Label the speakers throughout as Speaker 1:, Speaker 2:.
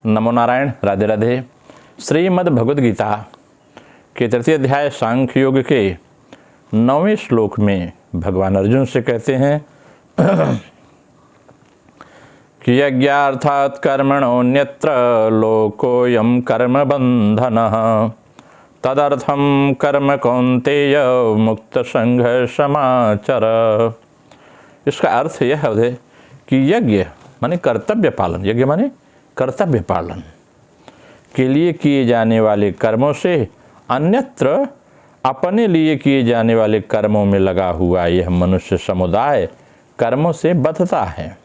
Speaker 1: नमो नारायण। राधे राधे। श्रीमद् भगवद गीता के तृतीय अध्याय सांख्य योग के 9वें श्लोक में भगवान अर्जुन से कहते हैं कि यज्ञार्थात् कर्मणोऽन्यत्र लोकोऽयं कर्म बंधनः तदर्थं कर्म कौन्तेय मुक्त संघ समाचर। इसका अर्थ यह है कि यज्ञ माने कर्तव्य पालन, यज्ञ माने कर्तव्य पालन के लिए किए जाने वाले कर्मों से अन्यत्र अपने लिए किए जाने वाले कर्मों में लगा हुआ यह मनुष्य समुदाय कर्मों से बंधता है।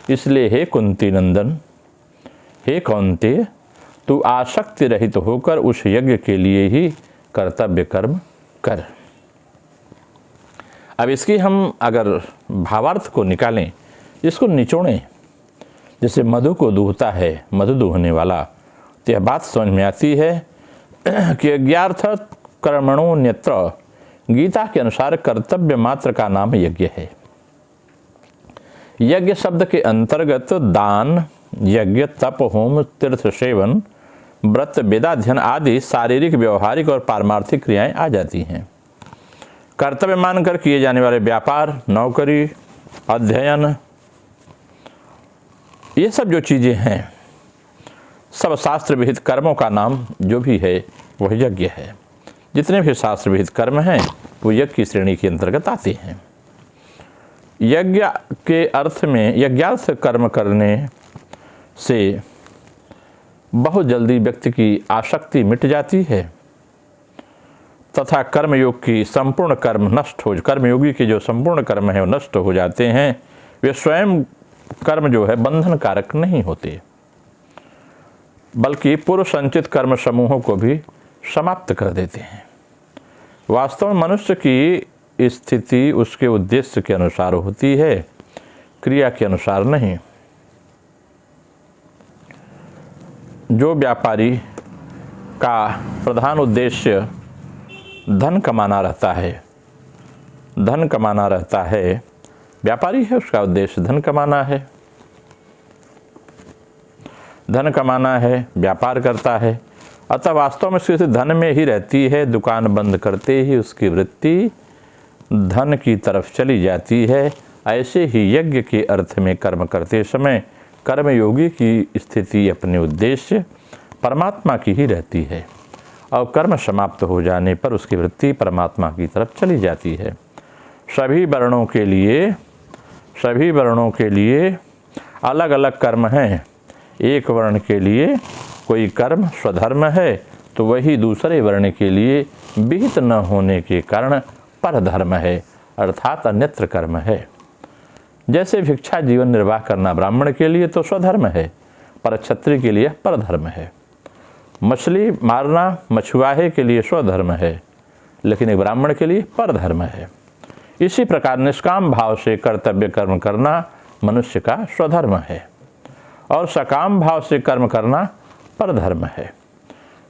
Speaker 1: इसलिए हे कुंती नंदन, हे कौन्तेय, तू आसक्ति रहित होकर उस यज्ञ के लिए ही कर्तव्य कर्म कर। अब इसकी हम अगर भावार्थ को निकालें, इसको निचोड़ें, जैसे मधु को दूहता है मधु दूहने वाला, तो यह बात समझ में आती है कि यज्ञार्थ कर्मणोऽन्यत्र, गीता के अनुसार कर्तव्य मात्र का नाम यज्ञ है। यज्ञ शब्द के अंतर्गत दान, यज्ञ, तप, होम, तीर्थ सेवन, व्रत, वेदाध्ययन आदि शारीरिक, व्यवहारिक और पारमार्थिक क्रियाएं आ जाती हैं। कर्तव्य मानकर किए जाने वाले व्यापार, नौकरी, अध्ययन, ये सब जो चीज़ें हैं, सब शास्त्र विहित कर्मों का नाम जो भी है वह यज्ञ है। जितने भी शास्त्र विहित कर्म हैं वो यज्ञ की श्रेणी के अंतर्गत आते हैं। यज्ञ के अर्थ में यज्ञार्थ कर्म करने से बहुत जल्दी व्यक्ति की आसक्ति मिट जाती है तथा कर्मयोग की संपूर्ण कर्मयोगी के जो संपूर्ण कर्म है वो नष्ट हो जाते हैं। वे स्वयं कर्म जो है बंधन कारक नहीं होते, बल्कि पूर्व संचित कर्म समूहों को भी समाप्त कर देते हैं। वास्तव में मनुष्य की स्थिति उसके उद्देश्य के अनुसार होती है, क्रिया के अनुसार नहीं। जो व्यापारी का प्रधान उद्देश्य धन कमाना रहता है, व्यापारी है, उसका उद्देश्य धन कमाना है, व्यापार करता है, अतः वास्तव में उसकी धन में ही रहती है। दुकान बंद करते ही उसकी वृत्ति धन की तरफ चली जाती है। ऐसे ही यज्ञ के अर्थ में कर्म करते समय कर्मयोगी की स्थिति अपने उद्देश्य परमात्मा की ही रहती है और कर्म समाप्त हो जाने पर उसकी वृत्ति परमात्मा की तरफ चली जाती है। सभी वर्णों के लिए अलग अलग कर्म हैं। एक वर्ण के लिए कोई कर्म स्वधर्म है तो वही दूसरे वर्ण के लिए विहित न होने के कारण परधर्म है, अर्थात अन्यत्र कर्म है। जैसे भिक्षा जीवन निर्वाह करना ब्राह्मण के लिए तो स्वधर्म है, पर क्षत्रिय के लिए परधर्म है। मछली मारना मछुआरे के लिए स्वधर्म है, लेकिन एक ब्राह्मण के लिए परधर्म है। इसी प्रकार निष्काम भाव से कर्तव्य कर्म करना मनुष्य का स्वधर्म है और सकाम भाव से कर्म करना परधर्म है।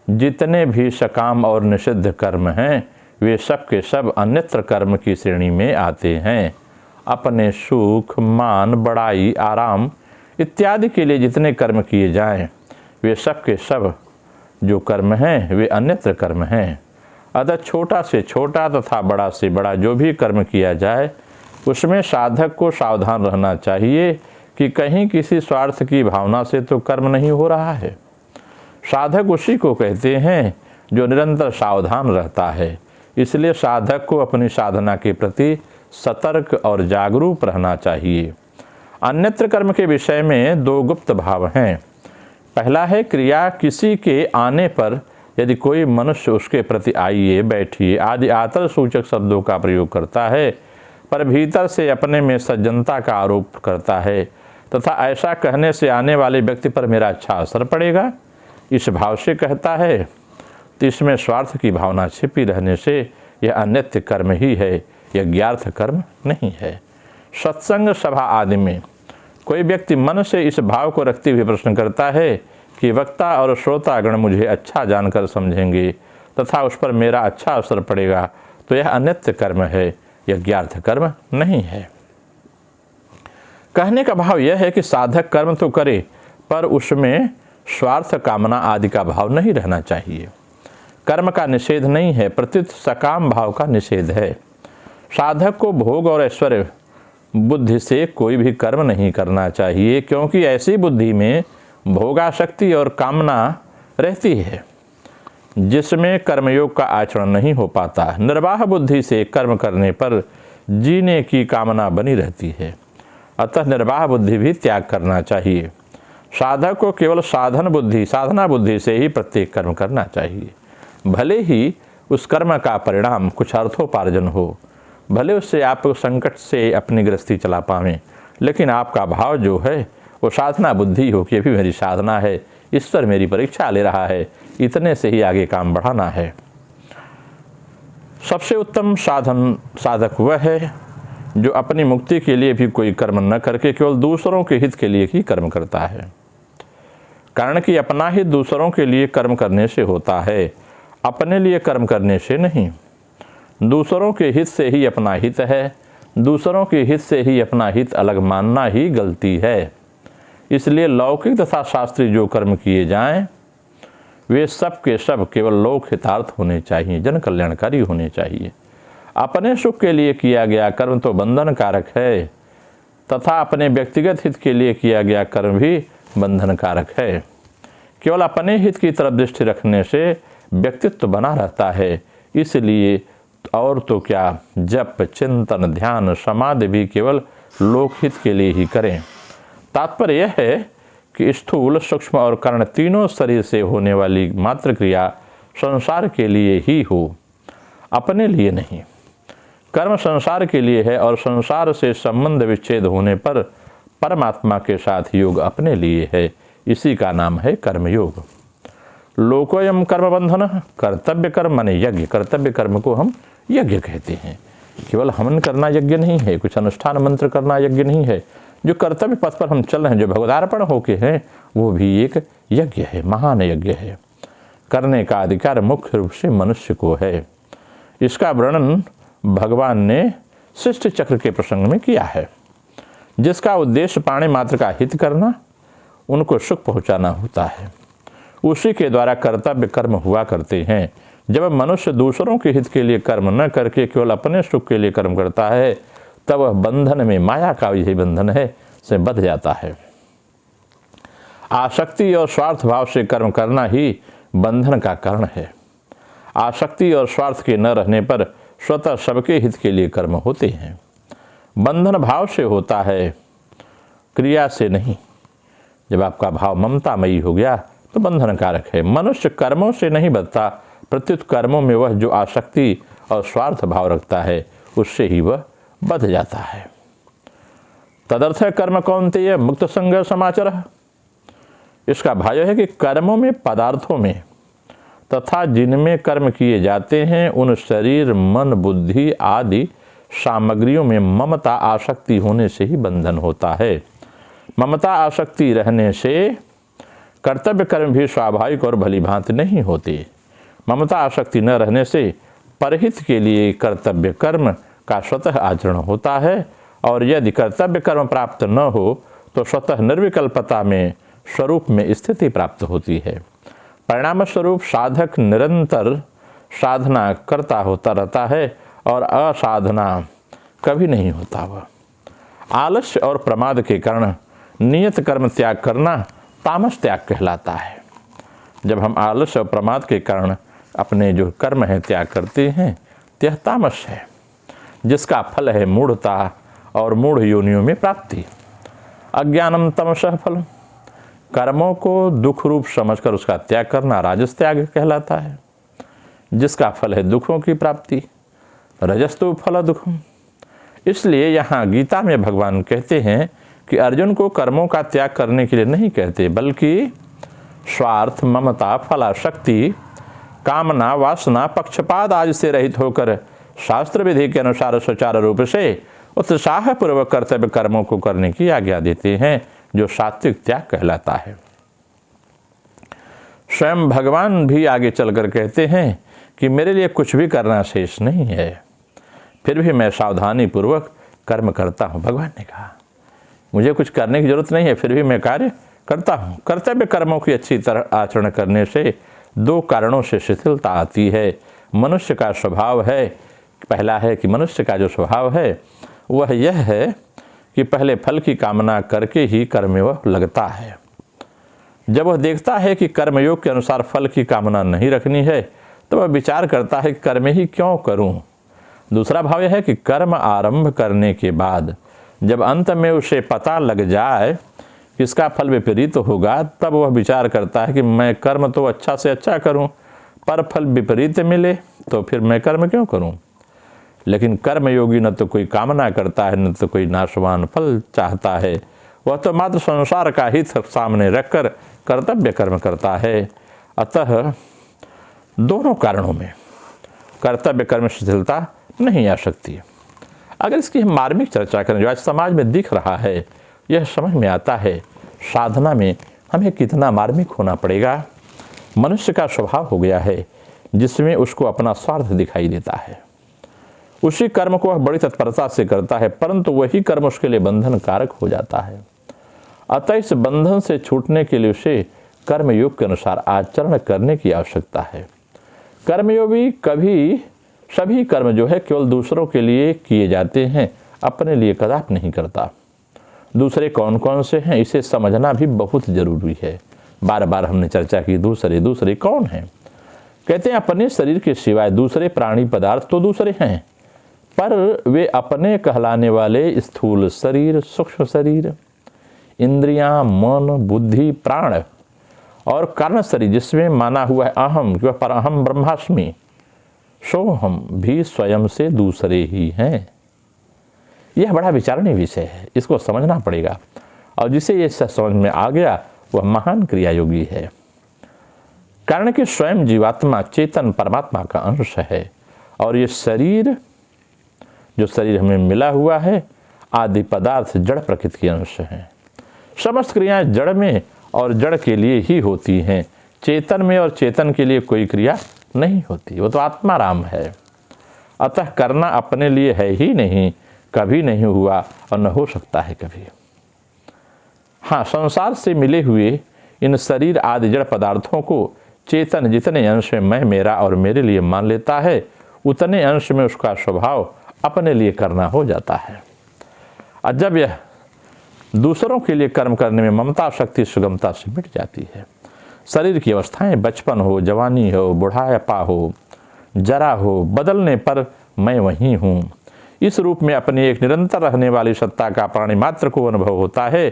Speaker 1: जितने भी सकाम और निषिद्ध कर्म हैं वे सब के सब अन्यत्र कर्म की श्रेणी में आते हैं। अपने सुख, मान, बड़ाई, आराम इत्यादि के लिए जितने कर्म किए जाएं वे सब के सब जो कर्म हैं वे अन्यत्र कर्म हैं। अतः छोटा से छोटा तथा बड़ा से बड़ा जो भी कर्म किया जाए उसमें साधक को सावधान रहना चाहिए कि कहीं किसी स्वार्थ की भावना से तो कर्म नहीं हो रहा है। साधक उसी को कहते हैं जो निरंतर सावधान रहता है। इसलिए साधक को अपनी साधना के प्रति सतर्क और जागरूक रहना चाहिए। अन्यत्र कर्म के विषय में दो गुप्त भाव हैं। पहला है क्रिया किसी के आने पर यदि कोई मनुष्य उसके प्रति आइए, बैठिए आदि आतर सूचक शब्दों का प्रयोग करता है, पर भीतर से अपने में सज्जनता का आरोप करता है तथा ऐसा कहने से आने वाले व्यक्ति पर मेरा अच्छा असर पड़ेगा, इस भाव से कहता है, तो इसमें स्वार्थ की भावना छिपी रहने से यह अन्यत्र कर्म ही है, यज्ञार्थ कर्म नहीं है। सत्संग, सभा आदि में कोई व्यक्ति मन से इस भाव को रखते हुए प्रश्न करता है कि वक्ता और श्रोतागण मुझे अच्छा जानकर समझेंगे तथा उस पर मेरा अच्छा असर पड़ेगा, तो यह अन्यत्र कर्म है, यज्ञार्थ कर्म नहीं है। कहने का भाव यह है कि साधक कर्म तो करे पर उसमें स्वार्थ, कामना आदि का भाव नहीं रहना चाहिए। कर्म का निषेध नहीं है, प्रत्युत सकाम भाव का निषेध है। साधक को भोग और ऐश्वर्य बुद्धि से कोई भी कर्म नहीं करना चाहिए, क्योंकि ऐसी बुद्धि में भोगासक्ति और कामना रहती है, जिसमें कर्मयोग का आचरण नहीं हो पाता। निर्वाह बुद्धि से कर्म करने पर जीने की कामना बनी रहती है, अतः निर्वाह बुद्धि भी त्याग करना चाहिए। साधक को केवल साधना बुद्धि से ही प्रत्येक कर्म करना चाहिए। भले ही उस कर्म का परिणाम कुछ अर्थोपार्जन हो, भले उससे आप संकट से अपनी गृहस्थी चला पावें, लेकिन आपका भाव जो है वो साधना बुद्धि हो कि अभी मेरी साधना है, ईश्वर मेरी परीक्षा ले रहा है, इतने से ही आगे काम बढ़ाना है। सबसे उत्तम साधक वह है जो अपनी मुक्ति के लिए भी कोई कर्म न करके केवल दूसरों के हित के लिए ही कर्म करता है। कारण कि अपना हित दूसरों के लिए कर्म करने से होता है, अपने लिए कर्म करने से नहीं। दूसरों के हित से ही अपना हित है, दूसरों के हित से ही अपना हित अलग मानना ही गलती है। इसलिए लौकिक तथा शास्त्रीय जो कर्म किए जाएं, वे सब के सब केवल लोक हितार्थ होने चाहिए, जन कल्याणकारी होने चाहिए। अपने सुख के लिए किया गया कर्म तो बंधन कारक है, तथा अपने व्यक्तिगत हित के लिए किया गया कर्म भी बंधन कारक है। केवल अपने हित की तरफ दृष्टि रखने से व्यक्तित्व बना रहता है, इसलिए और तो क्या, जप, चिंतन, ध्यान, समाधि भी केवल लोकहित के लिए ही करें। तात्पर्य यह है कि स्थूल, सूक्ष्म और कारण तीनों शरीर से होने वाली मात्र क्रिया संसार के लिए ही हो, अपने लिए नहीं। कर्म संसार के लिए है और संसार से संबंध विच्छेद होने पर परमात्मा के साथ योग अपने लिए है। इसी का नाम है कर्मयोग। लोकोयम कर्म बंधन, कर्तव्य कर्म माने यज्ञ। कर्तव्य कर्म को हम यज्ञ कहते हैं। केवल हवन करना यज्ञ नहीं है, कुछ अनुष्ठान मंत्र करना यज्ञ नहीं है। जो कर्तव्य पथ पर हम चल रहे हैं, जो भगवदार्पण होके हैं, वो भी एक यज्ञ है, महान यज्ञ है। करने का अधिकार मुख्य रूप से मनुष्य को है। इसका वर्णन भगवान ने सृष्टि चक्र के प्रसंग में किया है, जिसका उद्देश्य प्राणी मात्र का हित करना, उनको सुख पहुंचाना होता है। उसी के द्वारा कर्तव्य कर्म हुआ करते हैं। जब मनुष्य दूसरों के हित के लिए कर्म न करके केवल अपने सुख के लिए कर्म करता है, तब वह बंधन में, माया का यही बंधन है, से बंध जाता है। आसक्ति और स्वार्थ भाव से कर्म करना ही बंधन का कारण है। आसक्ति और स्वार्थ के न रहने पर स्वतः सबके हित के लिए कर्म होते हैं। बंधन भाव से होता है, क्रिया से नहीं। जब आपका भाव ममतामयी हो गया तो बंधन कारक है। मनुष्य कर्मों से नहीं बधता, प्रत्युत कर्मों में वह जो आसक्ति और स्वार्थ भाव रखता है, उससे ही वह बध जाता है। तदर्थ कर्म कौन्तेय मुक्त संग समाचार। इसका भाव है कि कर्मों में, पदार्थों में तथा जिनमें कर्म किए जाते हैं, उन शरीर, मन, बुद्धि आदि सामग्रियों में ममता आसक्ति होने से ही बंधन होता है। ममता आसक्ति रहने से कर्तव्य कर्म भी स्वाभाविक और भली भांति नहीं होते। ममता आसक्ति न रहने से परहित के लिए कर्तव्य कर्म का स्वतः आचरण होता है, और यदि कर्तव्य कर्म प्राप्त न हो तो स्वतः निर्विकल्पता में, स्वरूप में स्थिति प्राप्त होती है। परिणाम स्वरूप साधक निरंतर साधना करता होता रहता है और असाधना कभी नहीं होता। वह आलस्य और प्रमाद के कारण नियत कर्म त्याग करना तामस त्याग कहलाता है। जब हम आलस्य और प्रमाद के कारण अपने जो कर्म है त्याग करते हैं, यह तामस है, जिसका फल है मूढ़ता और मूढ़ योनियों में प्राप्ति। अज्ञानम तमसः फलम। कर्मों को दुख रूप समझकर उसका त्याग करना राजस त्याग कहलाता है, जिसका फल है दुखों की प्राप्ति। रजस्तु फल दुखम। इसलिए यहाँ गीता में भगवान कहते हैं कि अर्जुन को कर्मों का त्याग करने के लिए नहीं कहते, बल्कि स्वार्थ, ममता, फलाशक्ति, कामना, वासना, पक्षपात आदि से रहित होकर शास्त्र विधि के अनुसार सुचारू रूप से उत्साह पूर्वक कर्तव्य कर्मों को करने की आज्ञा देते हैं, जो सात्विक त्याग कहलाता है। स्वयं भगवान भी आगे चलकर कहते हैं कि मेरे लिए कुछ भी करना शेष नहीं है, फिर भी मैं सावधानी पूर्वक कर्म करता हूँ। भगवान ने कहा मुझे कुछ करने की जरूरत नहीं है, फिर भी मैं कार्य करता हूँ। कर्तव्य कर्मों की अच्छी तरह आचरण करने से दो कारणों से शिथिलता आती है। मनुष्य का स्वभाव है, पहला है कि मनुष्य का जो स्वभाव है वह यह है कि पहले फल की कामना करके ही कर्म में वह लगता है। जब वह देखता है कि कर्मयोग के अनुसार फल की कामना नहीं रखनी है तो वह विचार करता है कि कर्म ही क्यों करूं। दूसरा भाव यह है कि कर्म आरंभ करने के बाद जब अंत में उसे पता लग जाए कि इसका फल विपरीत होगा, तब वह विचार करता है कि मैं कर्म तो अच्छा से अच्छा करूं, पर फल विपरीत मिले तो फिर मैं कर्म क्यों करूं। लेकिन कर्मयोगी न तो कोई कामना करता है, न तो कोई नाशवान फल चाहता है। वह तो मात्र संसार का हित सामने रखकर कर्तव्य कर्म करता है। अतः दोनों कारणों में कर्तव्य कर्म शिथिलता नहीं आ सकती। अगर इसकी हम मार्मिक चर्चा करें, जो आज समाज में दिख रहा है, यह समझ में आता है साधना में हमें कितना मार्मिक होना पड़ेगा। मनुष्य का स्वभाव हो गया है जिसमें उसको अपना स्वार्थ दिखाई देता है। उसी कर्म को वह बड़ी तत्परता से करता है, परंतु वही कर्म उसके लिए बंधन कारक हो जाता है। अतः इस बंधन से छूटने के लिए उसे कर्मयोग के अनुसार आचरण करने की आवश्यकता है। कर्मयोगी कभी सभी कर्म जो है केवल दूसरों के लिए किए जाते हैं, अपने लिए कदापि नहीं करता। दूसरे कौन कौन से हैं इसे समझना भी बहुत जरूरी है। बार बार हमने चर्चा की दूसरे कौन हैं। कहते हैं अपने शरीर के सिवाय दूसरे प्राणी पदार्थ तो दूसरे हैं, पर वे अपने कहलाने वाले स्थूल शरीर, सूक्ष्म शरीर, इंद्रियां, मन, बुद्धि, प्राण और कारण शरीर जिसमें माना हुआ है अहम, पर अहम ब्रह्मास्मि सोहम भी स्वयं से दूसरे ही हैं। यह बड़ा विचारणीय विषय है, इसको समझना पड़ेगा। और जिसे ये समझ में आ गया वह महान क्रियायोगी है। कारण कि स्वयं जीवात्मा चेतन परमात्मा का अंश है और ये शरीर जो शरीर हमें मिला हुआ है आदि पदार्थ जड़ प्रकृति के अंश हैं। समस्त क्रियाएं जड़ में और जड़ के लिए ही होती हैं। चेतन में और चेतन के लिए कोई क्रिया नहीं होती, वो तो आत्माराम है। अतः करना अपने लिए है ही नहीं, कभी नहीं हुआ और न हो सकता है कभी। हाँ, संसार से मिले हुए इन शरीर आदि जड़ पदार्थों को चेतन जितने अंश में मैं, मेरा और मेरे लिए मान लेता है, उतने अंश में उसका स्वभाव अपने लिए करना हो जाता है। और जब यह दूसरों के लिए कर्म करने में ममता शक्ति सुगमता से मिट जाती है, शरीर की अवस्थाएं बचपन हो, जवानी हो, बुढ़ापा हो, जरा हो, बदलने पर मैं वही हूँ, इस रूप में अपनी एक निरंतर रहने वाली सत्ता का प्राणी मात्र को अनुभव होता है।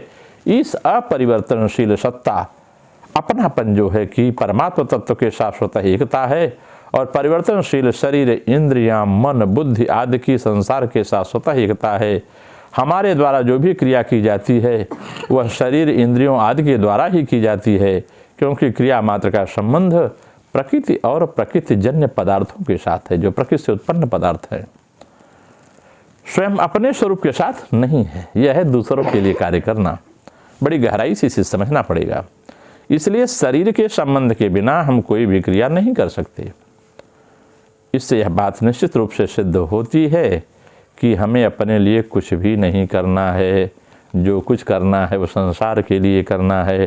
Speaker 1: इस अपरिवर्तनशील सत्ता अपनापन जो है कि परमात्मा तत्व के शाश्वत एकता है और परिवर्तनशील शरीर, इंद्रियां, मन, बुद्धि आदि की संसार के शाश्वत एकता है। हमारे द्वारा जो भी क्रिया की जाती है वह शरीर, इंद्रियों आदि के द्वारा ही की जाती है, क्योंकि क्रिया मात्र का संबंध प्रकृति और प्रकृतिजन्य पदार्थों के साथ है, जो प्रकृति से उत्पन्न पदार्थ है, स्वयं अपने स्वरूप के साथ नहीं है। यह है दूसरों के लिए कार्य करना। बड़ी गहराई से इसे समझना पड़ेगा। इसलिए शरीर के संबंध के बिना हम कोई भी क्रिया नहीं कर सकते। इससे यह बात निश्चित रूप से सिद्ध होती है कि हमें अपने लिए कुछ भी नहीं करना है। जो कुछ करना है वो संसार के लिए करना है।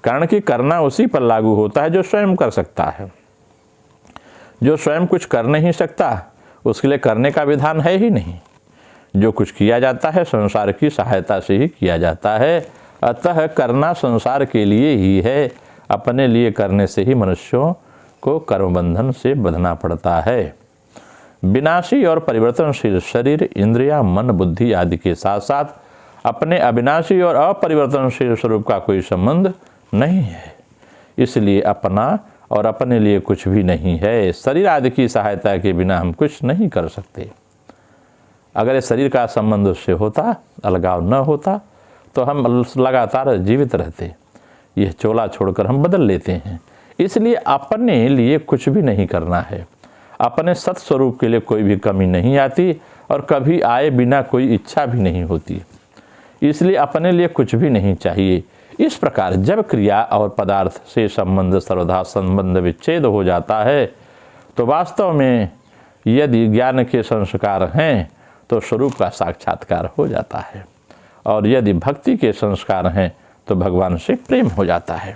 Speaker 1: कारण कि करना उसी पर लागू होता है जो स्वयं कर सकता है। जो स्वयं कुछ कर नहीं सकता उसके लिए करने का विधान है ही नहीं। जो कुछ किया जाता है संसार की सहायता से ही किया जाता है। अतः करना संसार के लिए ही है। अपने लिए करने से ही मनुष्यों को कर्म बंधन से बंधना पड़ता है। विनाशी और परिवर्तनशील शरीर, इंद्रियां, मन, बुद्धि आदि के साथ साथ अपने अविनाशी और अपरिवर्तनशील स्वरूप का कोई संबंध नहीं है। इसलिए अपना और अपने लिए कुछ भी नहीं है। शरीर आदि की सहायता के बिना हम कुछ नहीं कर सकते। अगर इस शरीर का संबंध उससे होता, अलगाव न होता, तो हम लगातार जीवित रहते। यह चोला छोड़कर हम बदल लेते हैं। इसलिए अपने लिए कुछ भी नहीं करना है। अपने सत्स्वरूप के लिए कोई भी कमी नहीं आती और कभी आए बिना कोई इच्छा भी नहीं होती। इसलिए अपने लिए कुछ भी नहीं चाहिए। इस प्रकार जब क्रिया और पदार्थ से संबंध सर्वथा संबंध विच्छेद हो जाता है तो वास्तव में यदि ज्ञान के संस्कार हैं तो स्वरूप का साक्षात्कार हो जाता है, और यदि भक्ति के संस्कार हैं तो भगवान से प्रेम हो जाता है।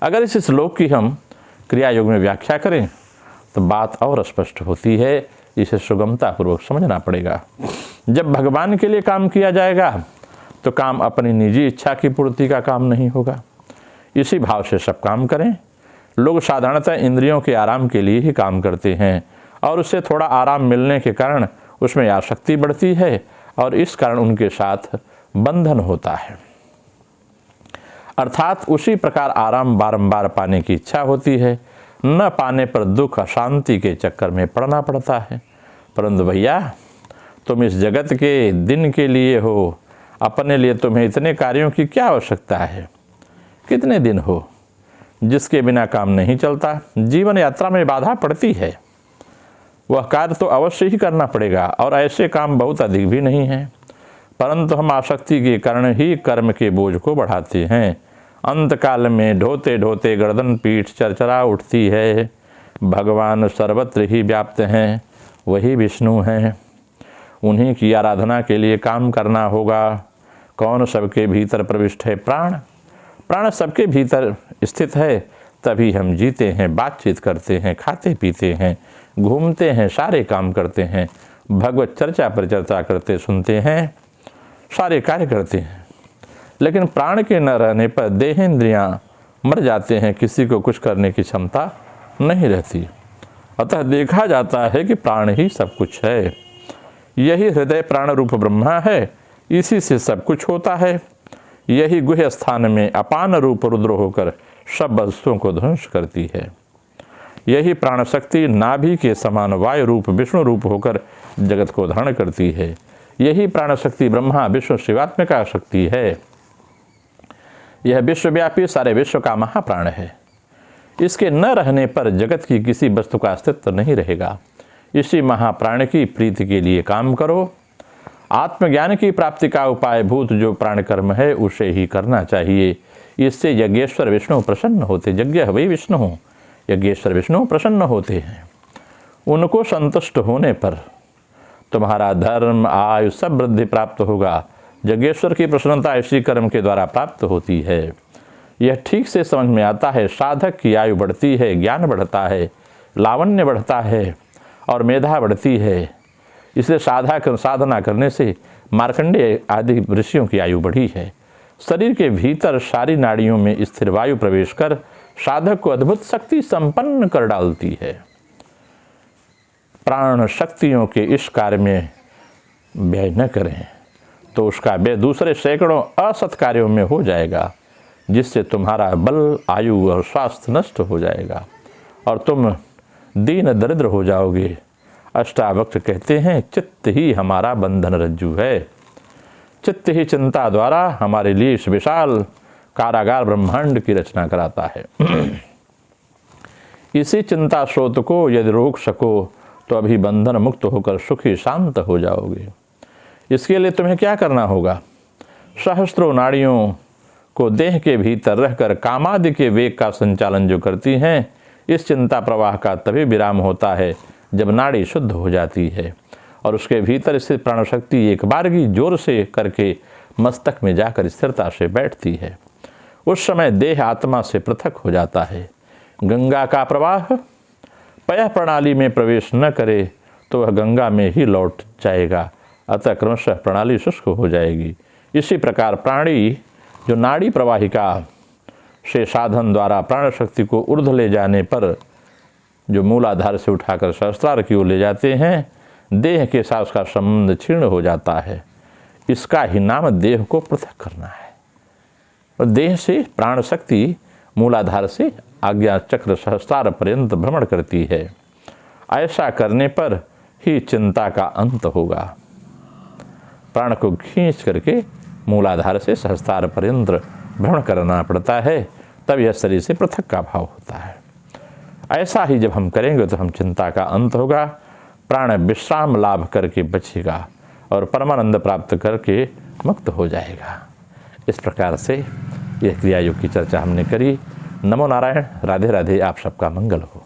Speaker 1: अगर इस श्लोक की हम क्रिया योग में व्याख्या करें तो बात और स्पष्ट होती है। इसे सुगमतापूर्वक समझना पड़ेगा। जब भगवान के लिए काम किया जाएगा तो काम अपनी निजी इच्छा की पूर्ति का काम नहीं होगा। इसी भाव से सब काम करें। लोग साधारणतः इंद्रियों के आराम के लिए ही काम करते हैं और उससे थोड़ा आराम मिलने के कारण उसमें आसक्ति बढ़ती है और इस कारण उनके साथ बंधन होता है। अर्थात उसी प्रकार आराम बारंबार पाने की इच्छा होती है, न पाने पर दुख अशांति के चक्कर में पड़ना पड़ता है। परंतु भैया, तुम इस जगत के दिन के लिए हो, अपने लिए तुम्हें इतने कार्यों की क्या आवश्यकता है? कितने दिन हो जिसके बिना काम नहीं चलता? जीवन यात्रा में बाधा पड़ती है, वह कार्य तो अवश्य ही करना पड़ेगा और ऐसे काम बहुत अधिक भी नहीं हैं, परंतु हम आसक्ति के कारण ही कर्म के बोझ को बढ़ाते हैं। अंतकाल में ढोते ढोते गर्दन पीठ चरचरा उठती है। भगवान सर्वत्र ही व्याप्त हैं, वही विष्णु हैं, उन्हीं की आराधना के लिए काम करना होगा। कौन सबके भीतर प्रविष्ट है? प्राण। प्राण सबके भीतर स्थित है, तभी हम जीते हैं, बातचीत करते हैं, खाते पीते हैं, घूमते हैं, सारे काम करते हैं, भगवत चर्चा पर चर्चा करते सुनते हैं, सारे कार्य करते हैं। लेकिन प्राण के न रहने पर देहेंद्रियां मर जाते हैं, किसी को कुछ करने की क्षमता नहीं रहती। अतः देखा जाता है कि प्राण ही सब कुछ है। यही हृदय प्राण रूप ब्रह्मा है, इसी से सब कुछ होता है। यही गुह्य स्थान में अपान रूप रुद्र होकर सब वस्तुओं को ध्वंस करती है। यही प्राण शक्ति नाभि के समान वायु रूप विष्णु रूप होकर जगत को धारण करती है। यही प्राण शक्ति ब्रह्मा विश्व शिवात्मिका शक्ति है। यह विश्वव्यापी सारे विश्व का महाप्राण है। इसके न रहने पर जगत की किसी वस्तु का अस्तित्व नहीं रहेगा। इसी महाप्राण की प्रीति के लिए काम करो। आत्मज्ञान की प्राप्ति का उपाय भूत जो प्राण कर्म है उसे ही करना चाहिए। इससे यज्ञेश्वर विष्णु प्रसन्न होते। यज्ञ वही विष्णु हो, यज्ञेश्वर विष्णु प्रसन्न होते हैं। उनको संतुष्ट होने पर तुम्हारा धर्म आयु सब वृद्धि प्राप्त होगा। यज्ञेश्वर की प्रसन्नता इसी कर्म के द्वारा प्राप्त होती है। यह ठीक से समझ में आता है। साधक की आयु बढ़ती है, ज्ञान बढ़ता है, लावण्य बढ़ता है और मेधा बढ़ती है। इसलिए साधना करने से मार्कंडेय आदि ऋषियों की आयु बढ़ी है। शरीर के भीतर सारी नाड़ियों में स्थिर वायु प्रवेश कर साधक को अद्भुत शक्ति संपन्न कर डालती है। प्राण शक्तियों के इस कार्य में व्यय न करें तो उसका व्यय दूसरे सैकड़ों असत कार्यों में हो जाएगा, जिससे तुम्हारा बल, आयु और स्वास्थ्य नष्ट हो जाएगा और तुम दीन दरिद्र हो जाओगे। अष्टावक्र कहते हैं, चित्त ही हमारा बंधन रज्जु है। चित्त ही चिंता द्वारा हमारे लिए इस विशाल कारागार ब्रह्मांड की रचना कराता है। इसी चिंता स्रोत को यदि रोक सको तो अभी बंधन मुक्त होकर सुखी शांत हो जाओगे। इसके लिए तुम्हें क्या करना होगा? सहस्त्रों नाड़ियों को देह के भीतर रहकर कामादि के वेग का संचालन जो करती हैं, इस चिंता प्रवाह का तभी विराम होता है जब नाड़ी शुद्ध हो जाती है और उसके भीतर स्थित प्राण शक्ति एक बारगी जोर से करके मस्तक में जाकर स्थिरता से बैठती है। उस समय देह आत्मा से पृथक हो जाता है। गंगा का प्रवाह पय प्रणाली में प्रवेश न करे तो वह गंगा में ही लौट जाएगा, अतः क्रमशः प्रणाली शुष्क हो जाएगी। इसी प्रकार प्राणी जो नाड़ी प्रवाहिका से साधन द्वारा प्राण शक्ति को ऊर्ध्व ले जाने पर जो मूलाधार से उठाकर सहस्त्रार की ओर ले जाते हैं, देह के साथ उसका संबंध क्षीण हो जाता है। इसका ही नाम देह को पृथक करना है। और देह से प्राण शक्ति मूलाधार से आज्ञा चक्र सहस्त्रार पर्यंत भ्रमण करती है। ऐसा करने पर ही चिंता का अंत होगा। प्राण को खींच करके मूलाधार से सहस्त्रार पर्यंत भ्रमण करना पड़ता है, तब यह शरीर से पृथक का भाव होता है। ऐसा ही जब हम करेंगे तो हम चिंता का अंत होगा, प्राण विश्राम लाभ करके बचेगा और परमानंद प्राप्त करके मुक्त हो जाएगा। इस प्रकार से यह क्रिया योग की चर्चा हमने करी। नमो नारायण। राधे राधे। आप सबका मंगल हो।